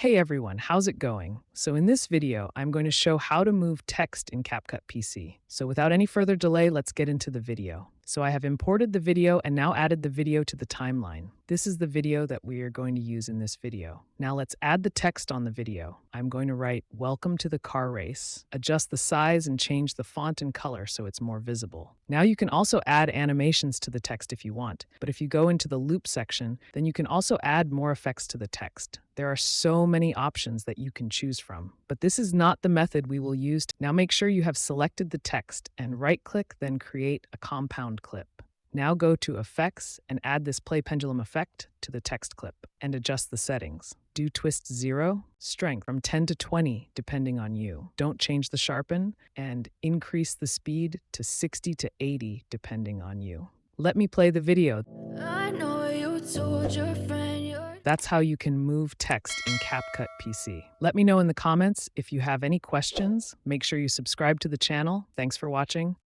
Hey everyone, how's it going? So in this video, I'm going to show how to move text in Capcut PC. So without any further delay, let's get into the video. So I have imported the video and now added the video to the timeline. This is the video that we are going to use in this video. Now let's add the text on the video. I'm going to write "Welcome to the car race," adjust the size and change the font and color so it's more visible. Now you can also add animations to the text if you want, but if you go into the loop section, then you can also add more effects to the text. There are so many options that you can choose from, but this is not the method we will use. Now make sure you have selected the text and right-click, then create a compound clip. Now go to Effects and add this play pendulum effect to the text clip and adjust the settings. Do twist 0, strength from 10 to 20 depending on you. Don't change the sharpen, and increase the speed to 60 to 80 depending on you. Let me play the video. I know you told your friend you're That's how you can move text in Capcut PC. Let me know in the comments if you have any questions. Make sure you subscribe to the channel. Thanks for watching.